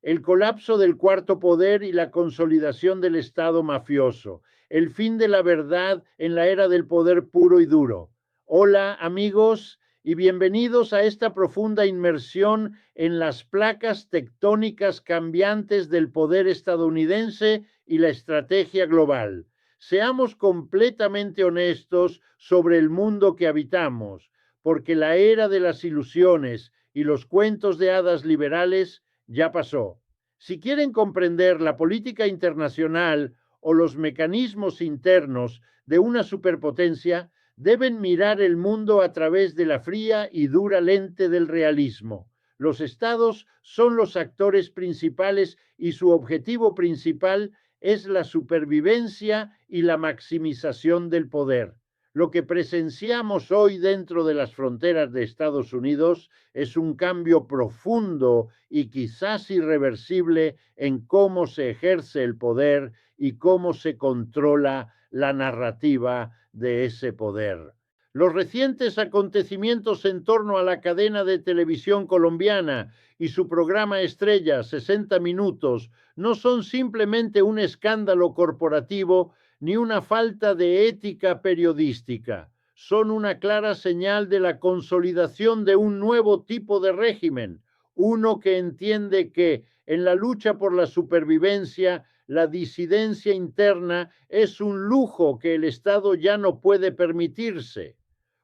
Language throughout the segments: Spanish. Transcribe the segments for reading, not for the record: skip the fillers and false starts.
el colapso del cuarto poder y la consolidación del Estado mafioso, el fin de la verdad en la era del poder puro y duro. Hola amigos y bienvenidos a esta profunda inmersión en las placas tectónicas cambiantes del poder estadounidense y la estrategia global. Seamos completamente honestos sobre el mundo que habitamos, porque la era de las ilusiones y los cuentos de hadas liberales ya pasó. Si quieren comprender la política internacional o los mecanismos internos de una superpotencia, deben mirar el mundo a través de la fría y dura lente del realismo. Los estados son los actores principales y su objetivo principal es la supervivencia y la maximización del poder. Lo que presenciamos hoy dentro de las fronteras de Estados Unidos es un cambio profundo y quizás irreversible en cómo se ejerce el poder y cómo se controla la narrativa de ese poder. Los recientes acontecimientos en torno a la cadena de televisión colombiana y su programa estrella 60 minutos no son simplemente un escándalo corporativo ni una falta de ética periodística. Son una clara señal de la consolidación de un nuevo tipo de régimen, uno que entiende que en la lucha por la supervivencia, la disidencia interna es un lujo que el Estado ya no puede permitirse.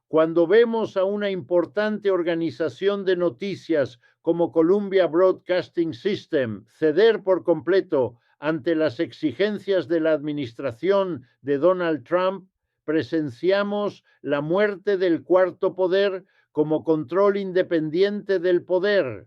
Cuando vemos a una importante organización de noticias como Columbia Broadcasting System ceder por completo ante las exigencias de la administración de Donald Trump, presenciamos la muerte del cuarto poder como control independiente del poder.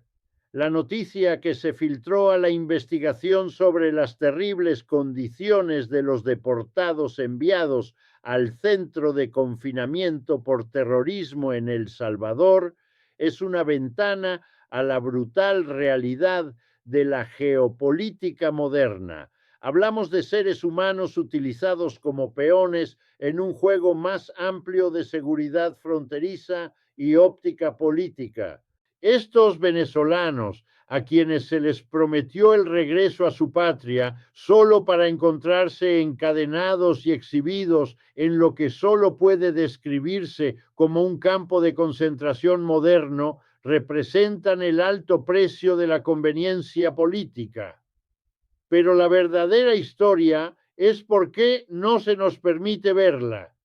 La noticia que se filtró a la investigación sobre las terribles condiciones de los deportados enviados al centro de confinamiento por terrorismo en El Salvador es una ventana a la brutal realidad de la geopolítica moderna. Hablamos de seres humanos utilizados como peones en un juego más amplio de seguridad fronteriza y óptica política. Estos venezolanos, a quienes se les prometió el regreso a su patria solo para encontrarse encadenados y exhibidos en lo que solo puede describirse como un campo de concentración moderno, representan el alto precio de la conveniencia política. Pero la verdadera historia es por qué no se nos permite verla.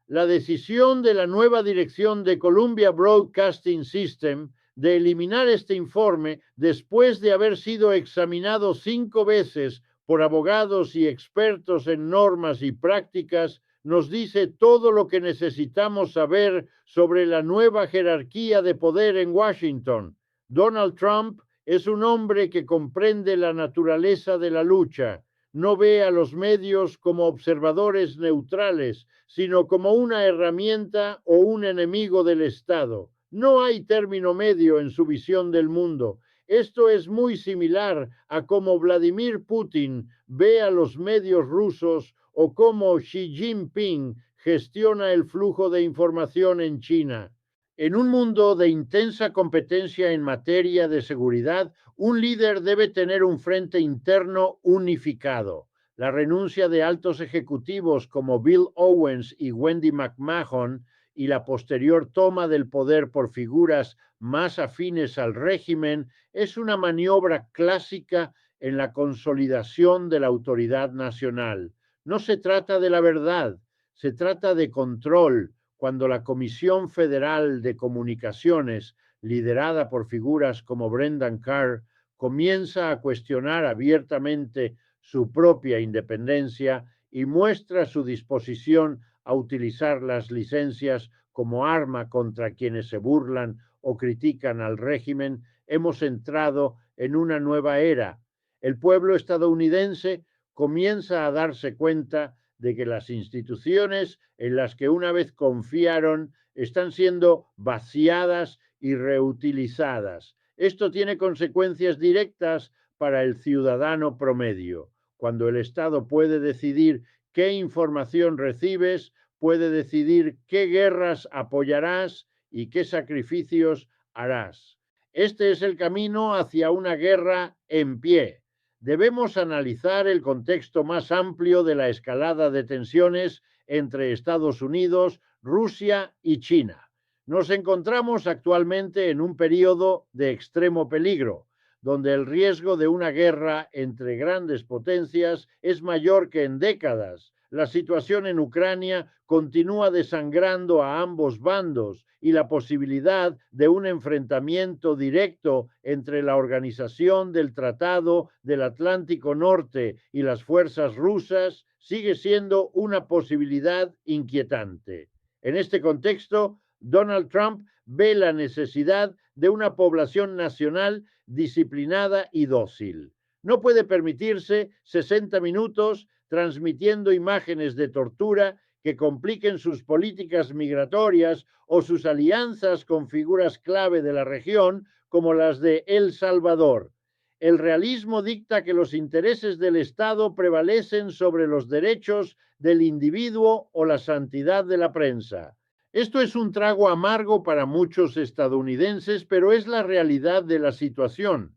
La decisión de la nueva dirección de Columbia Broadcasting System de eliminar este informe después de haber sido examinado 5 veces por abogados y expertos en normas y prácticas nos dice todo lo que necesitamos saber sobre la nueva jerarquía de poder en Washington. Donald Trump es un hombre que comprende la naturaleza de la lucha, no ve a los medios como observadores neutrales, sino como una herramienta o un enemigo del Estado. No hay término medio en su visión del mundo. Esto es muy similar a cómo Vladimir Putin ve a los medios rusos o cómo Xi Jinping gestiona el flujo de información en China. En un mundo de intensa competencia en materia de seguridad, un líder debe tener un frente interno unificado. La renuncia de altos ejecutivos como Bill Owens y Wendy McMahon y la posterior toma del poder por figuras más afines al régimen es una maniobra clásica en la consolidación de la autoridad nacional. No se trata de la verdad, se trata de control. Cuando la Comisión Federal de Comunicaciones, liderada por figuras como Brendan Carr, comienza a cuestionar abiertamente su propia independencia y muestra su disposición a utilizar las licencias como arma contra quienes se burlan o critican al régimen, hemos entrado en una nueva era. El pueblo estadounidense comienza a darse cuenta de que las instituciones en las que una vez confiaron están siendo vaciadas y reutilizadas. Esto tiene consecuencias directas para el ciudadano promedio. Cuando el Estado puede decidir qué información recibes, puede decidir qué guerras apoyarás y qué sacrificios harás. Este es el camino hacia una guerra en pie. Debemos analizar el contexto más amplio de la escalada de tensiones entre Estados Unidos, Rusia y China. Nos encontramos actualmente en un periodo de extremo peligro, donde el riesgo de una guerra entre grandes potencias es mayor que en décadas. La situación en Ucrania continúa desangrando a ambos bandos y la posibilidad de un enfrentamiento directo entre la Organización del Tratado del Atlántico Norte y las fuerzas rusas sigue siendo una posibilidad inquietante. En este contexto, Donald Trump ve la necesidad de una población nacional disciplinada y dócil. No puede permitirse 60 minutos transmitiendo imágenes de tortura que compliquen sus políticas migratorias o sus alianzas con figuras clave de la región como las de El Salvador. El realismo dicta que los intereses del Estado prevalecen sobre los derechos del individuo o la santidad de la prensa. Esto es un trago amargo para muchos estadounidenses, pero es la realidad de la situación.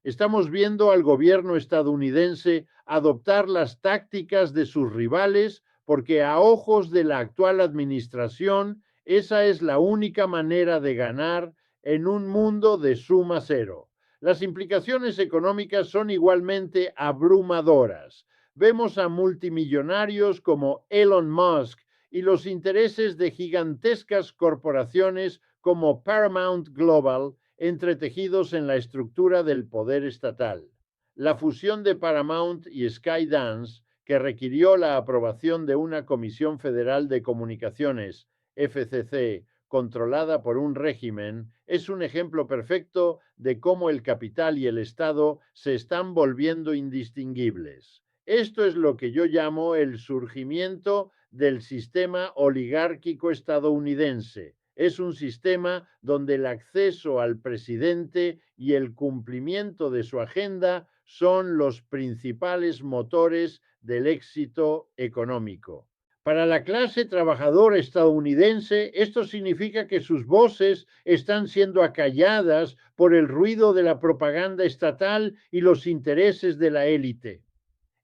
Estamos viendo al gobierno estadounidense adoptar las tácticas de sus rivales porque a ojos de la actual administración esa es la única manera de ganar en un mundo de suma cero. Las implicaciones económicas son igualmente abrumadoras. Vemos a multimillonarios como Elon Musk y los intereses de gigantescas corporaciones como Paramount Global entretejidos en la estructura del poder estatal. La fusión de Paramount y Skydance, que requirió la aprobación de una Comisión Federal de Comunicaciones, FCC, controlada por un régimen, es un ejemplo perfecto de cómo el capital y el Estado se están volviendo indistinguibles. Esto es lo que yo llamo el surgimiento del sistema oligárquico estadounidense. Es un sistema donde el acceso al presidente y el cumplimiento de su agenda son los principales motores del éxito económico. Para la clase trabajadora estadounidense, esto significa que sus voces están siendo acalladas por el ruido de la propaganda estatal y los intereses de la élite.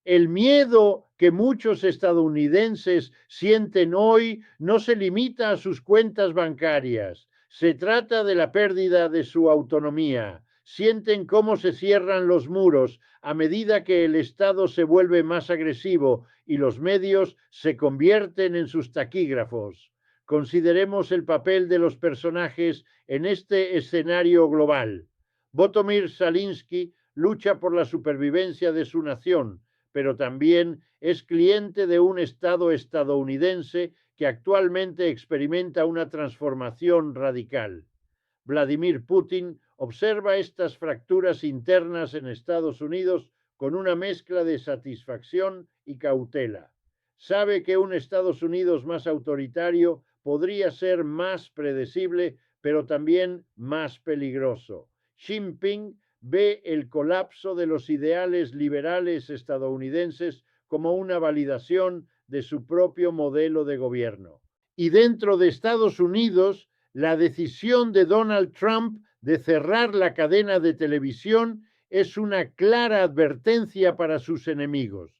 El miedo que muchos estadounidenses sienten hoy no se limita a sus cuentas bancarias. Se trata de la pérdida de su autonomía. Sienten cómo se cierran los muros a medida que el Estado se vuelve más agresivo y los medios se convierten en sus taquígrafos. Consideremos el papel de los personajes en este escenario global. Botomir Salinsky lucha por la supervivencia de su nación, pero también es cliente de un Estado estadounidense que actualmente experimenta una transformación radical. Vladimir Putin observa estas fracturas internas en Estados Unidos con una mezcla de satisfacción y cautela. Sabe que un Estados Unidos más autoritario podría ser más predecible, pero también más peligroso. Xi Jinping ve el colapso de los ideales liberales estadounidenses como una validación de su propio modelo de gobierno. Y dentro de Estados Unidos, la decisión de Donald Trump de cerrar la cadena de televisión es una clara advertencia para sus enemigos.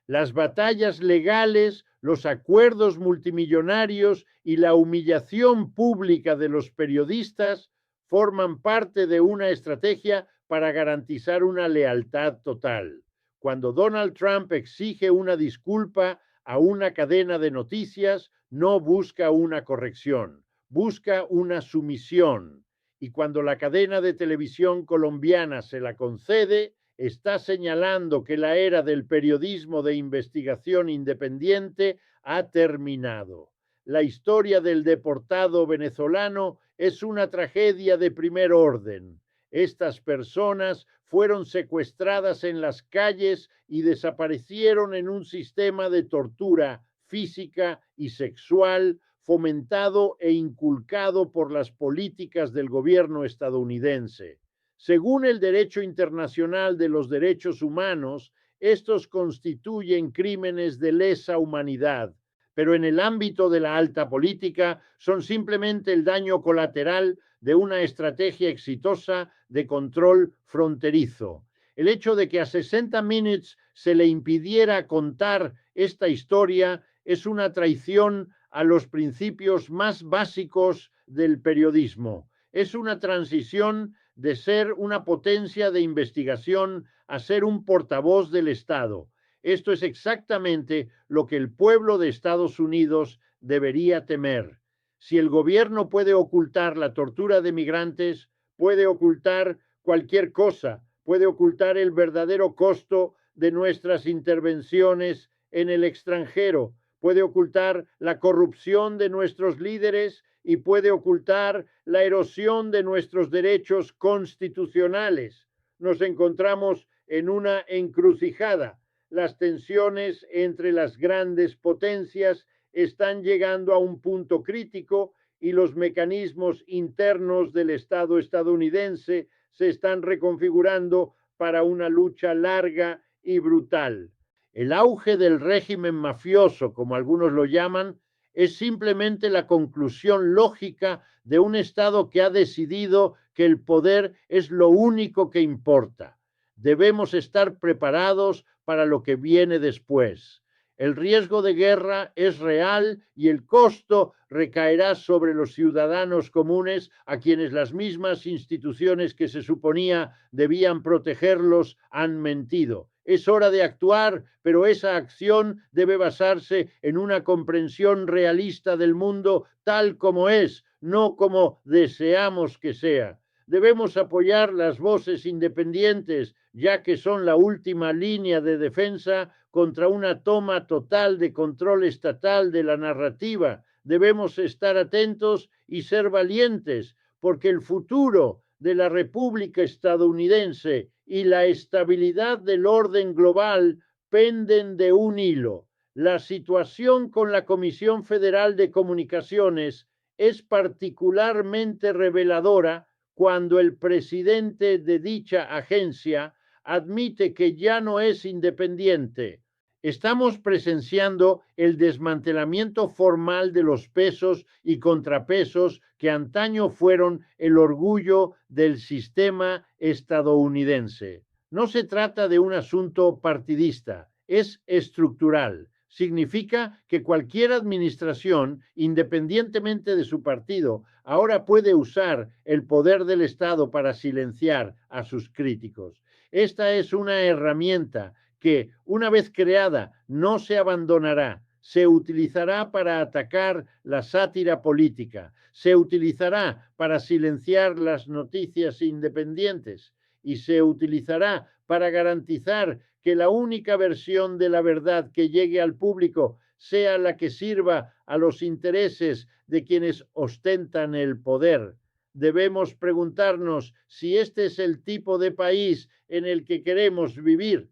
Las batallas legales, los acuerdos multimillonarios y la humillación pública de los periodistas forman parte de una estrategia para garantizar una lealtad total. Cuando Donald Trump exige una disculpa a una cadena de noticias, no busca una corrección, busca una sumisión. Y cuando la cadena de televisión colombiana se la concede, está señalando que la era del periodismo de investigación independiente ha terminado. La historia del deportado venezolano es una tragedia de primer orden. Estas personas fueron secuestradas en las calles y desaparecieron en un sistema de tortura física y sexual fomentado e inculcado por las políticas del gobierno estadounidense. Según el derecho internacional de los derechos humanos, estos constituyen crímenes de lesa humanidad, pero en el ámbito de la alta política son simplemente el daño colateral de una estrategia exitosa de control fronterizo. El hecho de que a 60 Minutes se le impidiera contar esta historia es una traición a los principios más básicos del periodismo. Es una transición de ser una potencia de investigación a ser un portavoz del Estado. Esto es exactamente lo que el pueblo de Estados Unidos debería temer. Si el gobierno puede ocultar la tortura de migrantes, puede ocultar cualquier cosa, puede ocultar el verdadero costo de nuestras intervenciones en el extranjero, puede ocultar la corrupción de nuestros líderes y puede ocultar la erosión de nuestros derechos constitucionales. Nos encontramos en una encrucijada. Las tensiones entre las grandes potencias están llegando a un punto crítico y los mecanismos internos del Estado estadounidense se están reconfigurando para una lucha larga y brutal. El auge del régimen mafioso, como algunos lo llaman, es simplemente la conclusión lógica de un Estado que ha decidido que el poder es lo único que importa. Debemos estar preparados para lo que viene después. El riesgo de guerra es real y el costo recaerá sobre los ciudadanos comunes a quienes las mismas instituciones que se suponía debían protegerlos han mentido. Es hora de actuar, pero esa acción debe basarse en una comprensión realista del mundo tal como es, no como deseamos que sea. Debemos apoyar las voces independientes, ya que son la última línea de defensa contra una toma total de control estatal de la narrativa. Debemos estar atentos y ser valientes, porque el futuro de la República estadounidense y la estabilidad del orden global penden de un hilo. La situación con la Comisión Federal de Comunicaciones es particularmente reveladora cuando el presidente de dicha agencia admite que ya no es independiente. Estamos presenciando el desmantelamiento formal de los pesos y contrapesos que antaño fueron el orgullo del sistema estadounidense. No se trata de un asunto partidista, es estructural. Significa que cualquier administración, independientemente de su partido, ahora puede usar el poder del Estado para silenciar a sus críticos. Esta es una herramienta que, una vez creada, no se abandonará. Se utilizará para atacar la sátira política, se utilizará para silenciar las noticias independientes y se utilizará para garantizar que la única versión de la verdad que llegue al público sea la que sirva a los intereses de quienes ostentan el poder. Debemos preguntarnos si este es el tipo de país en el que queremos vivir.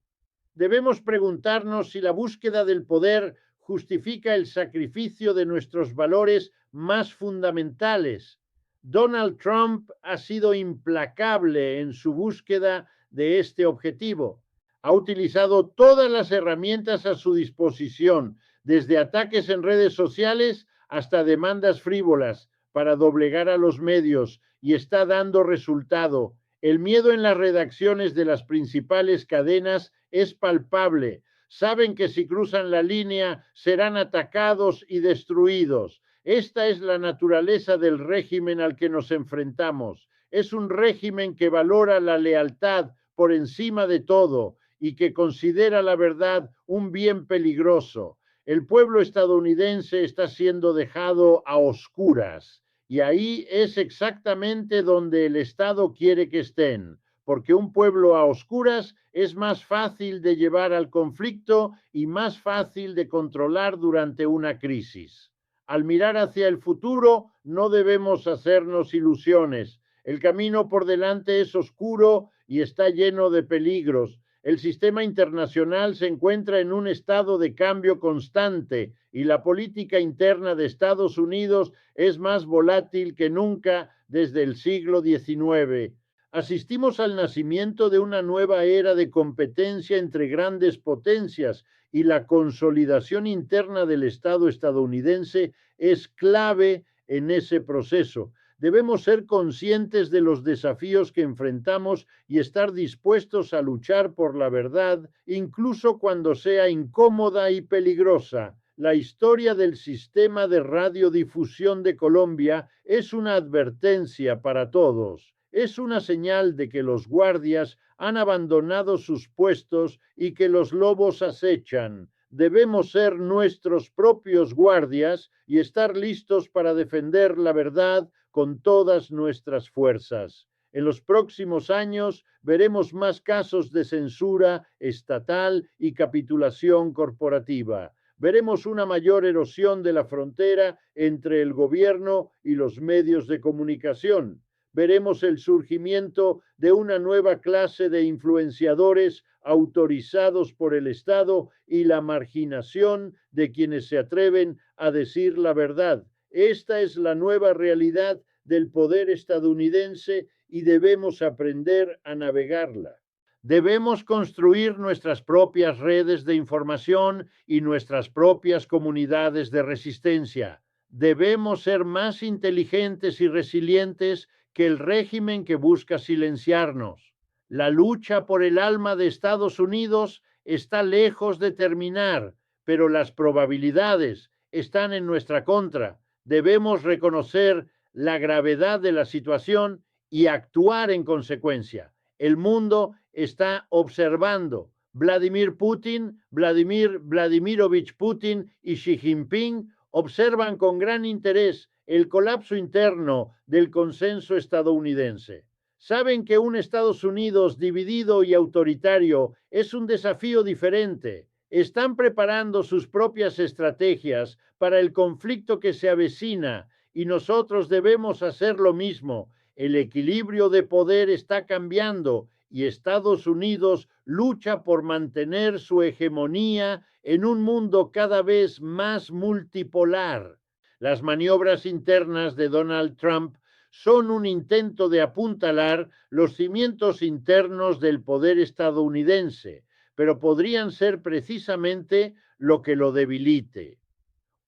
Debemos preguntarnos si la búsqueda del poder justifica el sacrificio de nuestros valores más fundamentales. Donald Trump ha sido implacable en su búsqueda de este objetivo. Ha utilizado todas las herramientas a su disposición, desde ataques en redes sociales hasta demandas frívolas, para doblegar a los medios, y está dando resultado. El miedo en las redacciones de las principales cadenas es palpable. Saben que si cruzan la línea serán atacados y destruidos. Esta es la naturaleza del régimen al que nos enfrentamos. Es un régimen que valora la lealtad por encima de todo y que considera la verdad un bien peligroso. El pueblo estadounidense está siendo dejado a oscuras y ahí es exactamente donde el Estado quiere que estén, porque un pueblo a oscuras es más fácil de llevar al conflicto y más fácil de controlar durante una crisis. Al mirar hacia el futuro, no debemos hacernos ilusiones. El camino por delante es oscuro y está lleno de peligros. El sistema internacional se encuentra en un estado de cambio constante y la política interna de Estados Unidos es más volátil que nunca desde el siglo XIX. Asistimos al nacimiento de una nueva era de competencia entre grandes potencias y la consolidación interna del Estado estadounidense es clave en ese proceso. Debemos ser conscientes de los desafíos que enfrentamos y estar dispuestos a luchar por la verdad, incluso cuando sea incómoda y peligrosa. La historia del sistema de radiodifusión de Colombia es una advertencia para todos. Es una señal de que los guardias han abandonado sus puestos y que los lobos acechan. Debemos ser nuestros propios guardias y estar listos para defender la verdad con todas nuestras fuerzas. En los próximos años veremos más casos de censura estatal y capitulación corporativa. Veremos una mayor erosión de la frontera entre el gobierno y los medios de comunicación. Veremos el surgimiento de una nueva clase de influenciadores autorizados por el Estado y la marginación de quienes se atreven a decir la verdad. Esta es la nueva realidad del poder estadounidense y debemos aprender a navegarla. Debemos construir nuestras propias redes de información y nuestras propias comunidades de resistencia. Debemos ser más inteligentes y resilientes que el régimen que busca silenciarnos. La lucha por el alma de Estados Unidos está lejos de terminar, pero las probabilidades están en nuestra contra. Debemos reconocer la gravedad de la situación y actuar en consecuencia. El mundo está observando. Vladimir Putin, Vladimir Vladimirovich Putin y Xi Jinping observan con gran interés el colapso interno del consenso estadounidense. Saben que un Estados Unidos dividido y autoritario es un desafío diferente. Están preparando sus propias estrategias para el conflicto que se avecina y nosotros debemos hacer lo mismo. El equilibrio de poder está cambiando y Estados Unidos lucha por mantener su hegemonía en un mundo cada vez más multipolar. Las maniobras internas de Donald Trump son un intento de apuntalar los cimientos internos del poder estadounidense, pero podrían ser precisamente lo que lo debilite.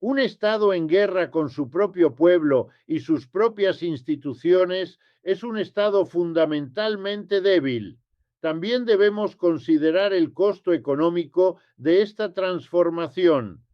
Un Estado en guerra con su propio pueblo y sus propias instituciones es un Estado fundamentalmente débil. También debemos considerar el costo económico de esta transformación.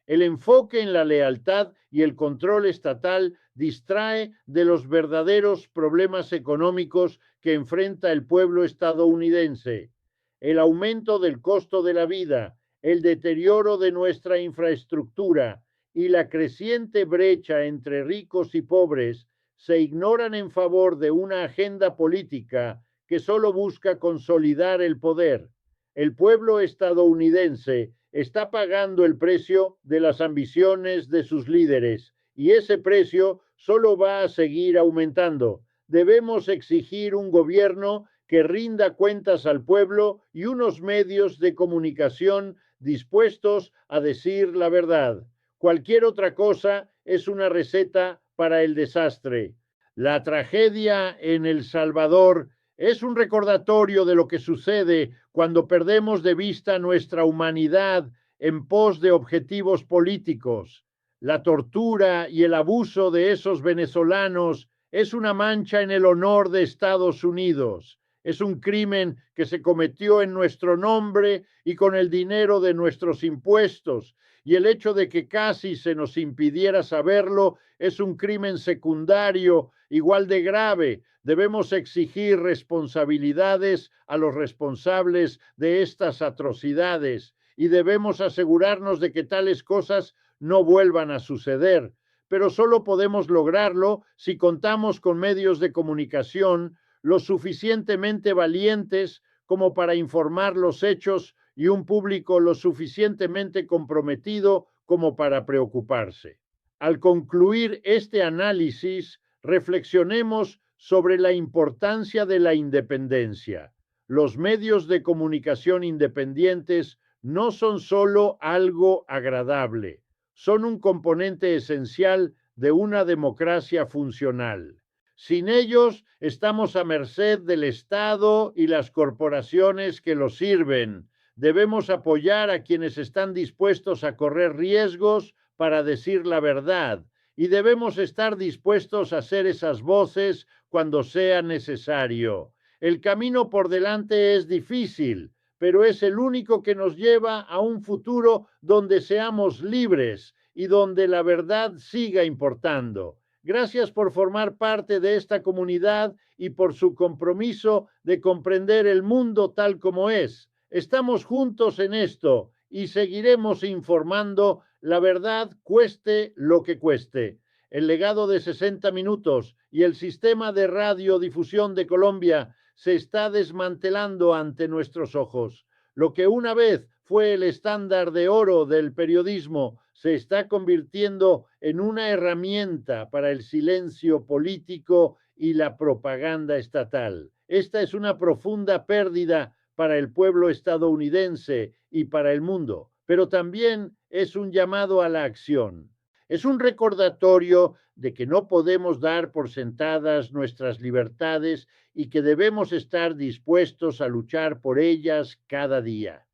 El enfoque en la lealtad y el control estatal distrae de los verdaderos problemas económicos que enfrenta el pueblo estadounidense. El aumento del costo de la vida, el deterioro de nuestra infraestructura y la creciente brecha entre ricos y pobres se ignoran en favor de una agenda política que solo busca consolidar el poder. El pueblo estadounidense está pagando el precio de las ambiciones de sus líderes y ese precio solo va a seguir aumentando. Debemos exigir un gobierno que rinda cuentas al pueblo y unos medios de comunicación dispuestos a decir la verdad. Cualquier otra cosa es una receta para el desastre. La tragedia en El Salvador es un recordatorio de lo que sucede cuando perdemos de vista nuestra humanidad en pos de objetivos políticos. La tortura y el abuso de esos venezolanos es una mancha en el honor de Estados Unidos. Es un crimen que se cometió en nuestro nombre y con el dinero de nuestros impuestos, y el hecho de que casi se nos impidiera saberlo es un crimen secundario igual de grave. Debemos exigir responsabilidades a los responsables de estas atrocidades y debemos asegurarnos de que tales cosas no vuelvan a suceder. Pero solo podemos lograrlo si contamos con medios de comunicación lo suficientemente valientes como para informar los hechos y un público lo suficientemente comprometido como para preocuparse. Al concluir este análisis, reflexionemos sobre la importancia de la independencia. Los medios de comunicación independientes no son solo algo agradable, son un componente esencial de una democracia funcional. Sin ellos, estamos a merced del Estado y las corporaciones que lo sirven. Debemos apoyar a quienes están dispuestos a correr riesgos para decir la verdad y debemos estar dispuestos a ser esas voces cuando sea necesario. El camino por delante es difícil, pero es el único que nos lleva a un futuro donde seamos libres y donde la verdad siga importando. Gracias por formar parte de esta comunidad y por su compromiso de comprender el mundo tal como es. Estamos juntos en esto y seguiremos informando la verdad cueste lo que cueste. El legado de 60 minutos y el sistema de radiodifusión de Colombia se está desmantelando ante nuestros ojos. Lo que una vez fue el estándar de oro del periodismo se está convirtiendo en una herramienta para el silencio político y la propaganda estatal. Esta es una profunda pérdida para el pueblo estadounidense y para el mundo, pero también es un llamado a la acción. Es un recordatorio de que no podemos dar por sentadas nuestras libertades y que debemos estar dispuestos a luchar por ellas cada día.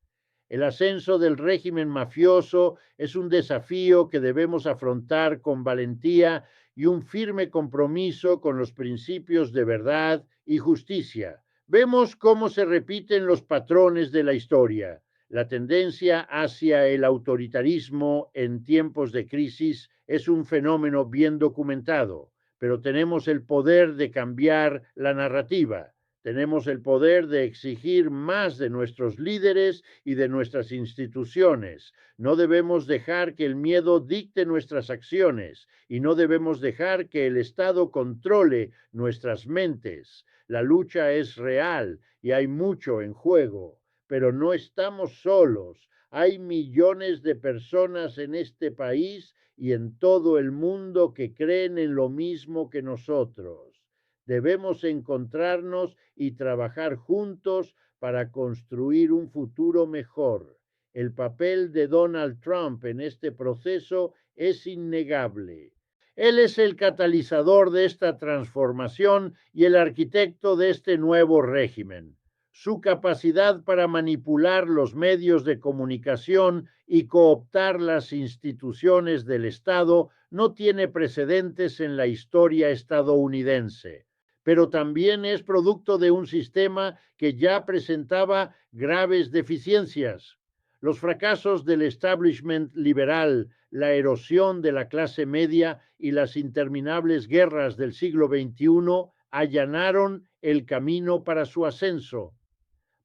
El ascenso del régimen mafioso es un desafío que debemos afrontar con valentía y un firme compromiso con los principios de verdad y justicia. Vemos cómo se repiten los patrones de la historia. La tendencia hacia el autoritarismo en tiempos de crisis es un fenómeno bien documentado, pero tenemos el poder de cambiar la narrativa. Tenemos el poder de exigir más de nuestros líderes y de nuestras instituciones. No debemos dejar que el miedo dicte nuestras acciones y no debemos dejar que el Estado controle nuestras mentes. La lucha es real y hay mucho en juego, pero no estamos solos. Hay millones de personas en este país y en todo el mundo que creen en lo mismo que nosotros. Debemos encontrarnos y trabajar juntos para construir un futuro mejor. El papel de Donald Trump en este proceso es innegable. Él es el catalizador de esta transformación y el arquitecto de este nuevo régimen. Su capacidad para manipular los medios de comunicación y cooptar las instituciones del Estado no tiene precedentes en la historia estadounidense, pero también es producto de un sistema que ya presentaba graves deficiencias. Los fracasos del establishment liberal, la erosión de la clase media y las interminables guerras del siglo XXI allanaron el camino para su ascenso.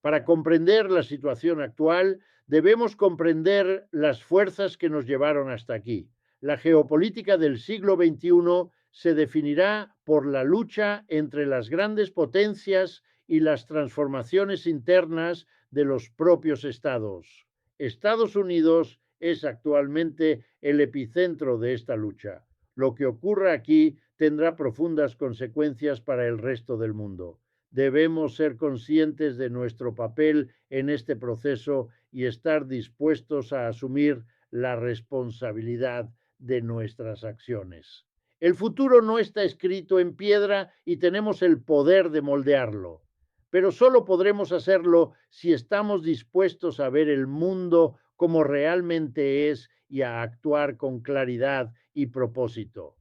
Para comprender la situación actual, debemos comprender las fuerzas que nos llevaron hasta aquí. La geopolítica del siglo XXI se definirá por la lucha entre las grandes potencias y las transformaciones internas de los propios estados. Estados Unidos es actualmente el epicentro de esta lucha. Lo que ocurra aquí tendrá profundas consecuencias para el resto del mundo. Debemos ser conscientes de nuestro papel en este proceso y estar dispuestos a asumir la responsabilidad de nuestras acciones. El futuro no está escrito en piedra y tenemos el poder de moldearlo, pero solo podremos hacerlo si estamos dispuestos a ver el mundo como realmente es y a actuar con claridad y propósito.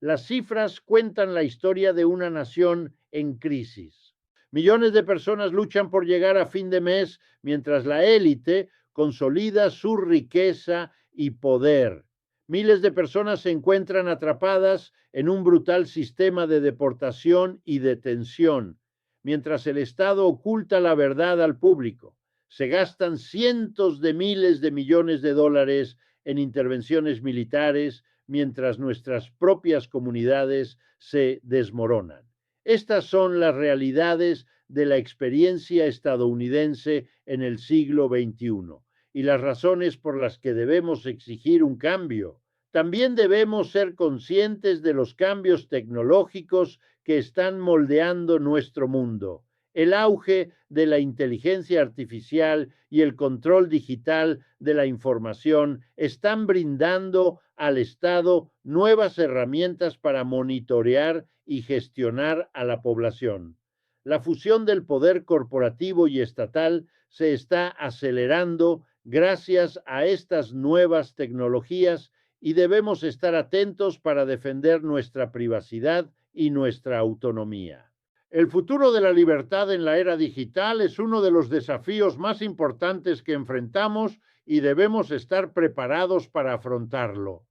Las cifras cuentan la historia de una nación en crisis. Millones de personas luchan por llegar a fin de mes mientras la élite consolida su riqueza y poder. Miles de personas se encuentran atrapadas en un brutal sistema de deportación y detención, mientras el Estado oculta la verdad al público. Se gastan cientos de miles de millones de dólares en intervenciones militares, mientras nuestras propias comunidades se desmoronan. Estas son las realidades de la experiencia estadounidense en el siglo XXI y las razones por las que debemos exigir un cambio. También debemos ser conscientes de los cambios tecnológicos que están moldeando nuestro mundo. El auge de la inteligencia artificial y el control digital de la información están brindando al Estado nuevas herramientas para monitorear y gestionar a la población. La fusión del poder corporativo y estatal se está acelerando gracias a estas nuevas tecnologías y debemos estar atentos para defender nuestra privacidad y nuestra autonomía. El futuro de la libertad en la era digital es uno de los desafíos más importantes que enfrentamos y debemos estar preparados para afrontarlo.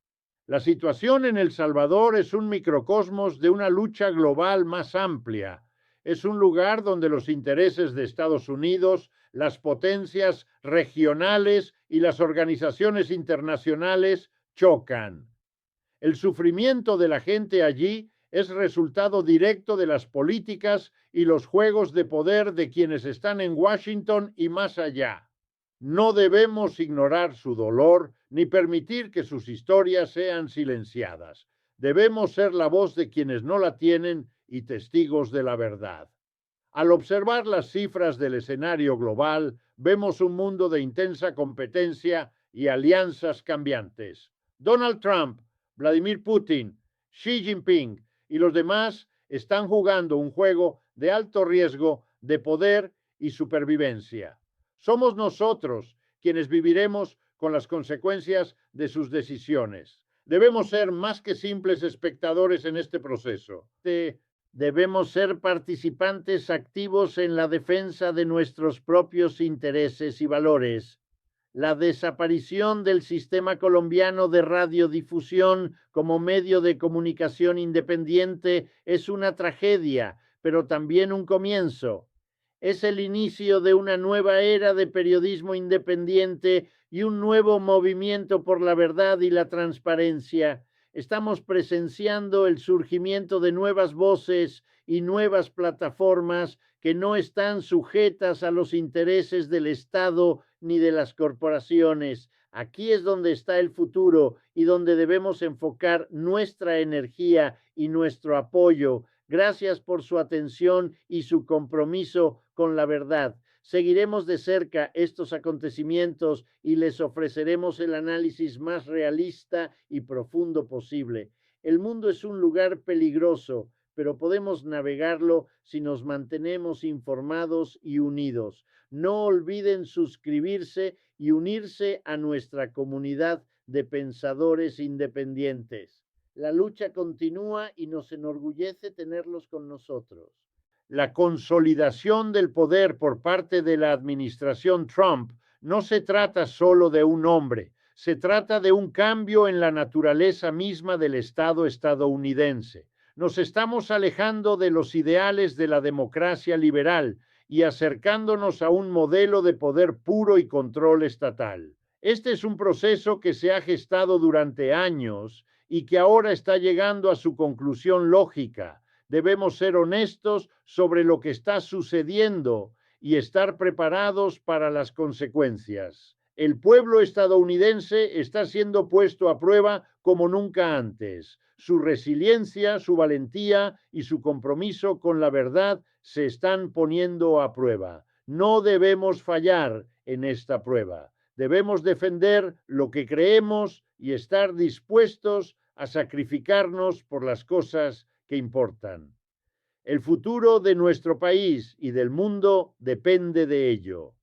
La situación en El Salvador es un microcosmos de una lucha global más amplia. Es un lugar donde los intereses de Estados Unidos, las potencias regionales y las organizaciones internacionales chocan. El sufrimiento de la gente allí es resultado directo de las políticas y los juegos de poder de quienes están en Washington y más allá. No debemos ignorar su dolor ni permitir que sus historias sean silenciadas. Debemos ser la voz de quienes no la tienen y testigos de la verdad. Al observar las cifras del escenario global, vemos un mundo de intensa competencia y alianzas cambiantes. Donald Trump, Vladimir Putin, Xi Jinping y los demás están jugando un juego de alto riesgo de poder y supervivencia. Somos nosotros quienes viviremos con las consecuencias de sus decisiones. Debemos ser más que simples espectadores en este proceso. Debemos ser participantes activos en la defensa de nuestros propios intereses y valores. La desaparición del sistema colombiano de radiodifusión como medio de comunicación independiente es una tragedia, pero también un comienzo. Es el inicio de una nueva era de periodismo independiente y un nuevo movimiento por la verdad y la transparencia. Estamos presenciando el surgimiento de nuevas voces y nuevas plataformas que no están sujetas a los intereses del Estado ni de las corporaciones. Aquí es donde está el futuro y donde debemos enfocar nuestra energía y nuestro apoyo. Gracias por su atención y su compromiso con la verdad. Seguiremos de cerca estos acontecimientos y les ofreceremos el análisis más realista y profundo posible. El mundo es un lugar peligroso, pero podemos navegarlo si nos mantenemos informados y unidos. No olviden suscribirse y unirse a nuestra comunidad de pensadores independientes. La lucha continúa y nos enorgullece tenerlos con nosotros. La consolidación del poder por parte de la administración Trump no se trata solo de un hombre, se trata de un cambio en la naturaleza misma del Estado estadounidense. Nos estamos alejando de los ideales de la democracia liberal y acercándonos a un modelo de poder puro y control estatal. Este es un proceso que se ha gestado durante años y que ahora está llegando a su conclusión lógica. Debemos ser honestos sobre lo que está sucediendo y estar preparados para las consecuencias. El pueblo estadounidense está siendo puesto a prueba como nunca antes. Su resiliencia, su valentía y su compromiso con la verdad se están poniendo a prueba. No debemos fallar en esta prueba. Debemos defender lo que creemos y estar dispuestos a sacrificarnos por las cosas que importan. El futuro de nuestro país y del mundo depende de ello.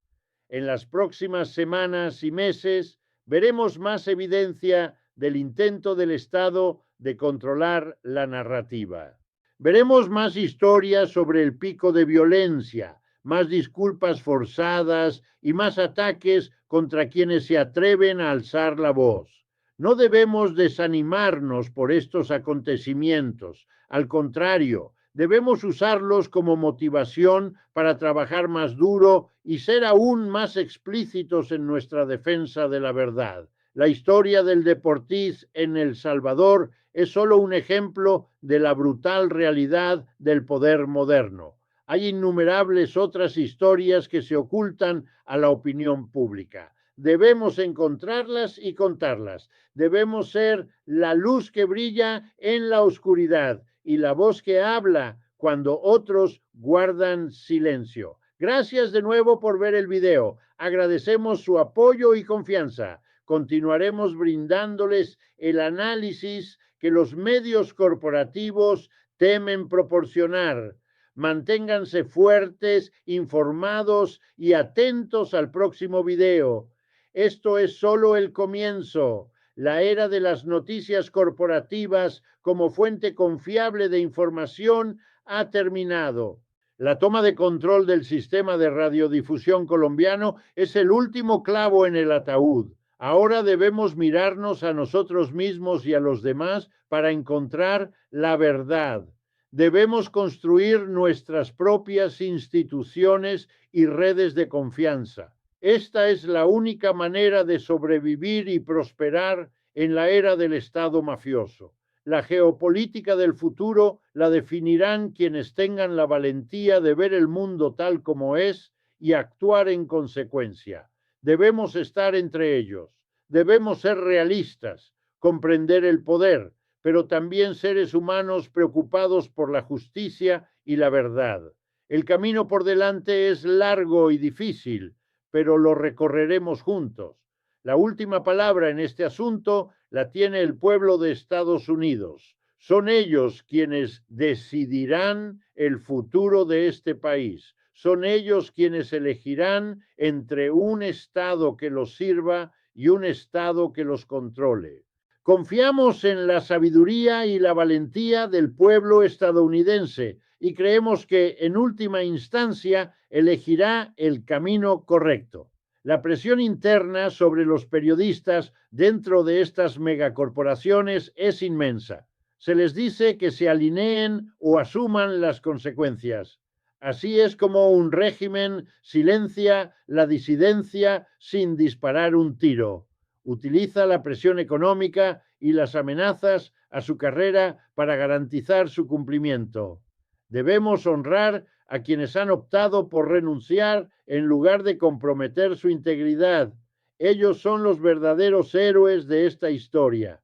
En las próximas semanas y meses veremos más evidencia del intento del Estado de controlar la narrativa. Veremos más historias sobre el pico de violencia, más disculpas forzadas y más ataques contra quienes se atreven a alzar la voz. No debemos desanimarnos por estos acontecimientos. Al contrario, debemos usarlos como motivación para trabajar más duro y ser aún más explícitos en nuestra defensa de la verdad. La historia del Deportiz en El Salvador es solo un ejemplo de la brutal realidad del poder moderno. Hay innumerables otras historias que se ocultan a la opinión pública. Debemos encontrarlas y contarlas. Debemos ser la luz que brilla en la oscuridad y la voz que habla cuando otros guardan silencio. Gracias de nuevo por ver el video. Agradecemos su apoyo y confianza. Continuaremos brindándoles el análisis que los medios corporativos temen proporcionar. Manténganse fuertes, informados y atentos al próximo video. Esto es solo el comienzo. La era de las noticias corporativas como fuente confiable de información ha terminado. La toma de control del sistema de radiodifusión colombiano es el último clavo en el ataúd. Ahora debemos mirarnos a nosotros mismos y a los demás para encontrar la verdad. Debemos construir nuestras propias instituciones y redes de confianza. Esta es la única manera de sobrevivir y prosperar en la era del Estado mafioso. La geopolítica del futuro la definirán quienes tengan la valentía de ver el mundo tal como es y actuar en consecuencia. Debemos estar entre ellos. Debemos ser realistas, comprender el poder, pero también seres humanos preocupados por la justicia y la verdad. El camino por delante es largo y difícil, pero lo recorreremos juntos. La última palabra en este asunto la tiene el pueblo de Estados Unidos. Son ellos quienes decidirán el futuro de este país. Son ellos quienes elegirán entre un Estado que los sirva y un Estado que los controle. Confiamos en la sabiduría y la valentía del pueblo estadounidense y creemos que en última instancia elegirá el camino correcto. La presión interna sobre los periodistas dentro de estas megacorporaciones es inmensa. Se les dice que se alineen o asuman las consecuencias. Así es como un régimen silencia la disidencia sin disparar un tiro. Utiliza la presión económica y las amenazas a su carrera para garantizar su cumplimiento. Debemos honrar a quienes han optado por renunciar en lugar de comprometer su integridad. Ellos son los verdaderos héroes de esta historia.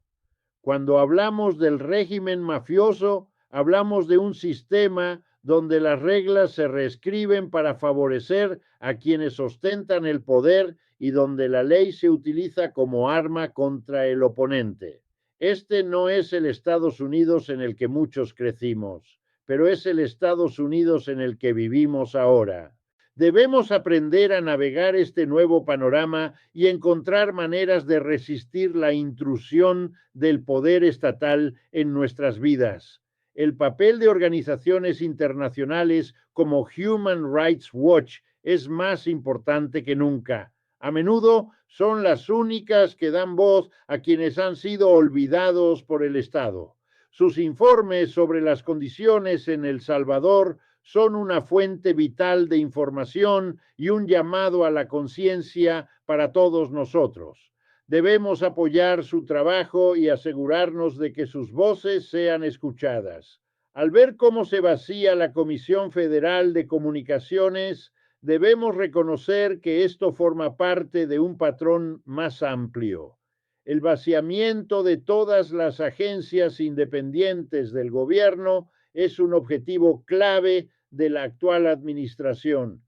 Cuando hablamos del régimen mafioso, hablamos de un sistema donde las reglas se reescriben para favorecer a quienes ostentan el poder y donde la ley se utiliza como arma contra el oponente. Este no es el Estados Unidos en el que muchos crecimos, pero es el Estados Unidos en el que vivimos ahora. Debemos aprender a navegar este nuevo panorama y encontrar maneras de resistir la intrusión del poder estatal en nuestras vidas. El papel de organizaciones internacionales como Human Rights Watch es más importante que nunca. A menudo son las únicas que dan voz a quienes han sido olvidados por el Estado. Sus informes sobre las condiciones en El Salvador son una fuente vital de información y un llamado a la conciencia para todos nosotros. Debemos apoyar su trabajo y asegurarnos de que sus voces sean escuchadas. Al ver cómo se vacía la Comisión Federal de Comunicaciones, debemos reconocer que esto forma parte de un patrón más amplio. El vaciamiento de todas las agencias independientes del gobierno es un objetivo clave de la actual administración.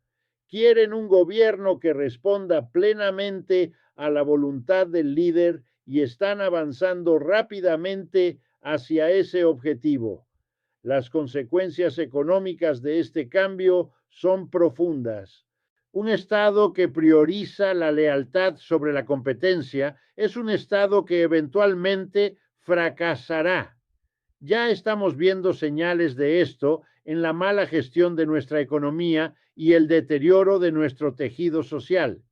Quieren un gobierno que responda plenamente a la voluntad del líder y están avanzando rápidamente hacia ese objetivo. Las consecuencias económicas de este cambio son profundas. Un Estado que prioriza la lealtad sobre la competencia es un Estado que eventualmente fracasará. Ya estamos viendo señales de esto en la mala gestión de nuestra economía y el deterioro de nuestro tejido social.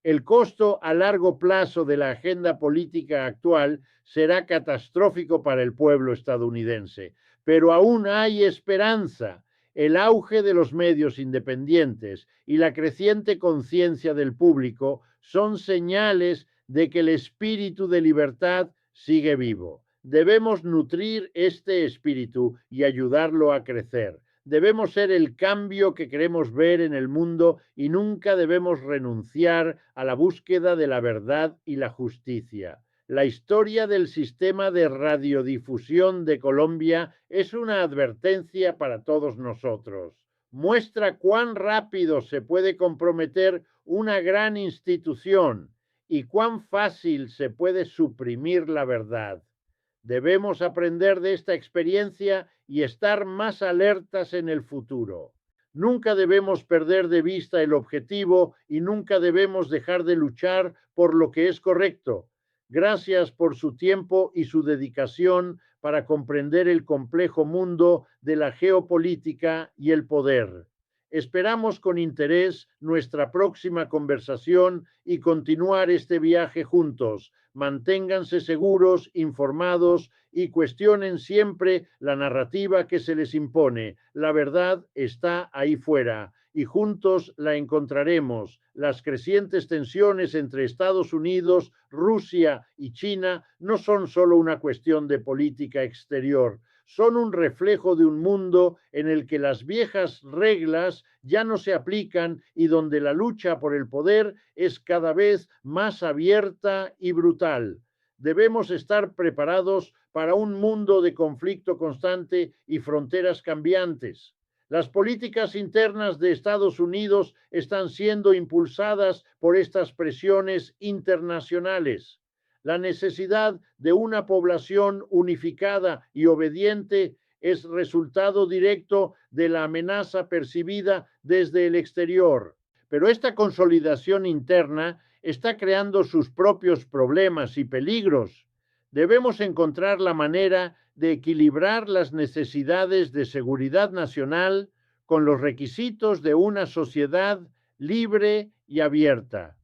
El costo a largo plazo de la agenda política actual será catastrófico para el pueblo estadounidense, pero aún hay esperanza. El auge de los medios independientes y la creciente conciencia del público son señales de que el espíritu de libertad sigue vivo. Debemos nutrir este espíritu y ayudarlo a crecer. Debemos ser el cambio que queremos ver en el mundo y nunca debemos renunciar a la búsqueda de la verdad y la justicia. La historia del sistema de radiodifusión de Colombia es una advertencia para todos nosotros. Muestra cuán rápido se puede comprometer una gran institución y cuán fácil se puede suprimir la verdad. Debemos aprender de esta experiencia y estar más alertas en el futuro. Nunca debemos perder de vista el objetivo y nunca debemos dejar de luchar por lo que es correcto. Gracias por su tiempo y su dedicación para comprender el complejo mundo de la geopolítica y el poder. Esperamos con interés nuestra próxima conversación y continuar este viaje juntos. Manténganse seguros, informados y cuestionen siempre la narrativa que se les impone. La verdad está ahí fuera y juntos la encontraremos. Las crecientes tensiones entre Estados Unidos, Rusia y China no son solo una cuestión de política exterior, son un reflejo de un mundo en el que las viejas reglas ya no se aplican y donde la lucha por el poder es cada vez más abierta y brutal. Debemos estar preparados para un mundo de conflicto constante y fronteras cambiantes. Las políticas internas de Estados Unidos están siendo impulsadas por estas presiones internacionales. La necesidad de una población unificada y obediente es resultado directo de la amenaza percibida desde el exterior. Pero esta consolidación interna está creando sus propios problemas y peligros. Debemos encontrar la manera de equilibrar las necesidades de seguridad nacional con los requisitos de una sociedad libre y abierta.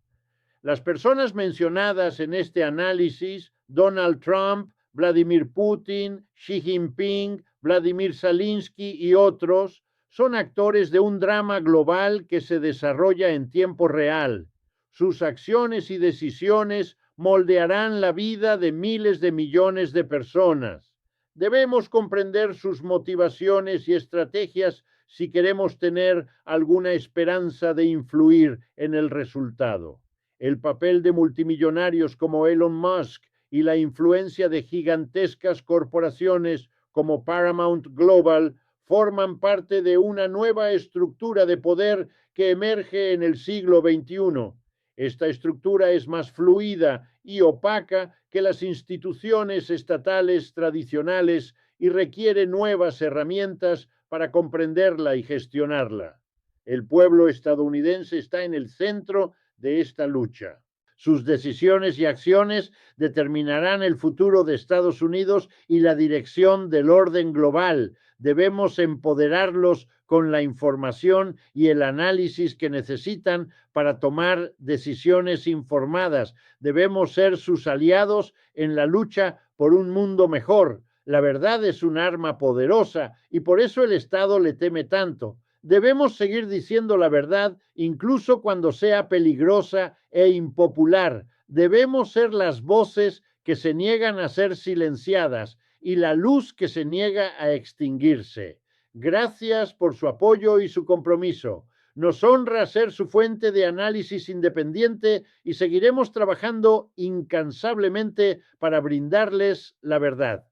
Las personas mencionadas en este análisis, Donald Trump, Vladimir Putin, Xi Jinping, Vladimir Zelensky y otros, son actores de un drama global que se desarrolla en tiempo real. Sus acciones y decisiones moldearán la vida de miles de millones de personas. Debemos comprender sus motivaciones y estrategias si queremos tener alguna esperanza de influir en el resultado. El papel de multimillonarios como Elon Musk y la influencia de gigantescas corporaciones como Paramount Global forman parte de una nueva estructura de poder que emerge en el siglo XXI. Esta estructura es más fluida y opaca que las instituciones estatales tradicionales y requiere nuevas herramientas para comprenderla y gestionarla. El pueblo estadounidense está en el centro de esta lucha. Sus decisiones y acciones determinarán el futuro de Estados Unidos y la dirección del orden global. Debemos empoderarlos con la información y el análisis que necesitan para tomar decisiones informadas. Debemos ser sus aliados en la lucha por un mundo mejor. La verdad es un arma poderosa y por eso el Estado le teme tanto. Debemos seguir diciendo la verdad incluso cuando sea peligrosa e impopular. Debemos ser las voces que se niegan a ser silenciadas y la luz que se niega a extinguirse. Gracias por su apoyo y su compromiso. Nos honra ser su fuente de análisis independiente y seguiremos trabajando incansablemente para brindarles la verdad.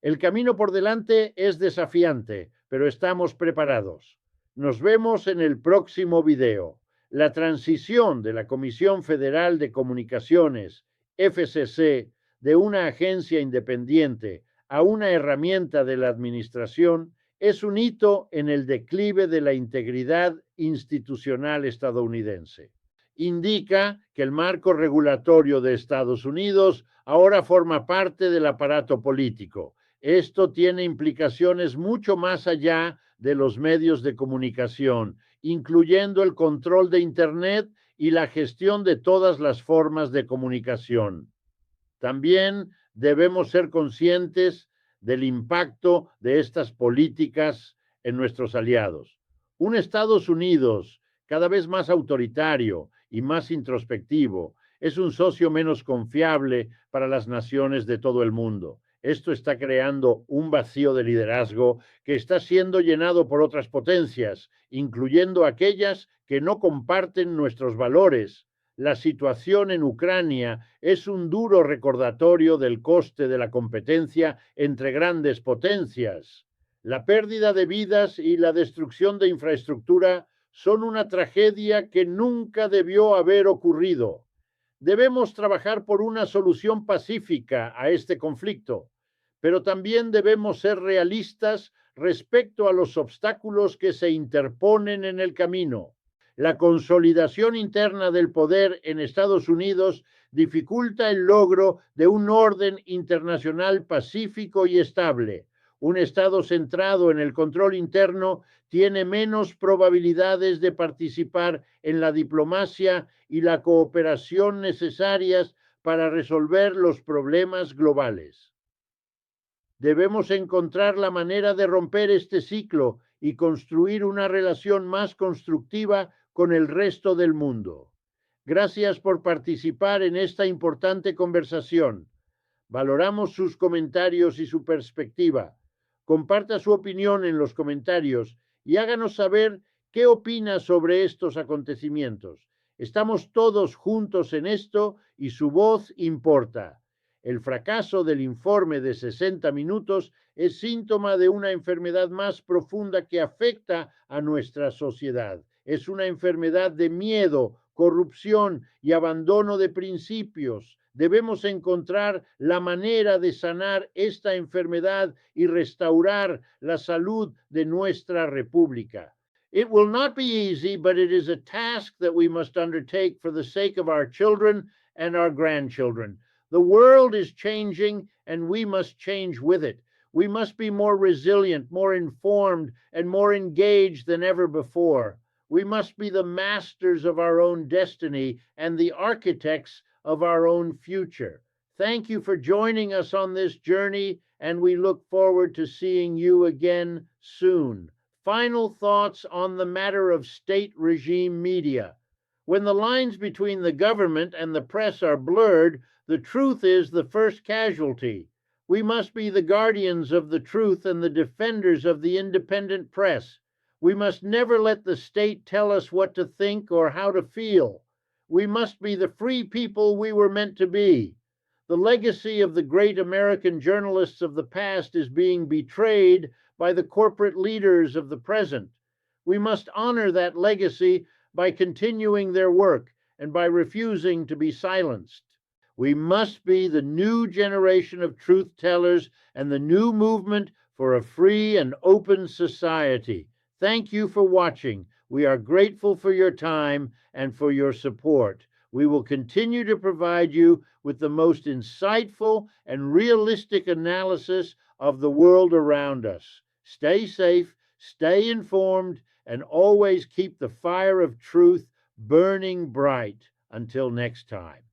El camino por delante es desafiante, pero estamos preparados. Nos vemos en el próximo video. La transición de la Comisión Federal de Comunicaciones, FCC, de una agencia independiente a una herramienta de la administración es un hito en el declive de la integridad institucional estadounidense. Indica que el marco regulatorio de Estados Unidos ahora forma parte del aparato político. Esto tiene implicaciones mucho más allá de los medios de comunicación, incluyendo el control de Internet y la gestión de todas las formas de comunicación. También debemos ser conscientes del impacto de estas políticas en nuestros aliados. Un Estados Unidos cada vez más autoritario y más introspectivo es un socio menos confiable para las naciones de todo el mundo. Esto está creando un vacío de liderazgo que está siendo llenado por otras potencias, incluyendo aquellas que no comparten nuestros valores. La situación en Ucrania es un duro recordatorio del coste de la competencia entre grandes potencias. La pérdida de vidas y la destrucción de infraestructura son una tragedia que nunca debió haber ocurrido. Debemos trabajar por una solución pacífica a este conflicto, pero también debemos ser realistas respecto a los obstáculos que se interponen en el camino. La consolidación interna del poder en Estados Unidos dificulta el logro de un orden internacional pacífico y estable. Un Estado centrado en el control interno tiene menos probabilidades de participar en la diplomacia y la cooperación necesarias para resolver los problemas globales. Debemos encontrar la manera de romper este ciclo y construir una relación más constructiva con el resto del mundo. Gracias por participar en esta importante conversación. Valoramos sus comentarios y su perspectiva. Comparta su opinión en los comentarios y háganos saber qué opina sobre estos acontecimientos. Estamos todos juntos en esto y su voz importa. El fracaso del informe de 60 minutos es síntoma de una enfermedad más profunda que afecta a nuestra sociedad. Es una enfermedad de miedo, corrupción y abandono de principios. Debemos encontrar la manera de sanar esta enfermedad y restaurar la salud de nuestra república. It will not be easy, but it is a task that we must undertake for the sake of our children and our grandchildren. The world is changing, and we must change with it. We must be more resilient, more informed, and more engaged than ever before. We must be the masters of our own destiny and the architects of our own future. Thank you for joining us on this journey, and we look forward to seeing you again soon. Final thoughts on the matter of state regime media. When the lines between the government and the press are blurred, the truth is the first casualty. We must be the guardians of the truth and the defenders of the independent press. We must never let the state tell us what to think or how to feel. We must be the free people we were meant to be. The legacy of the great American journalists of the past is being betrayed by the corporate leaders of the present. We must honor that legacy by continuing their work and by refusing to be silenced. We must be the new generation of truth tellers and the new movement for a free and open society. Thank you for watching. We are grateful for your time and for your support. We will continue to provide you with the most insightful and realistic analysis of the world around us. Stay safe, stay informed, and always keep the fire of truth burning bright. Until next time.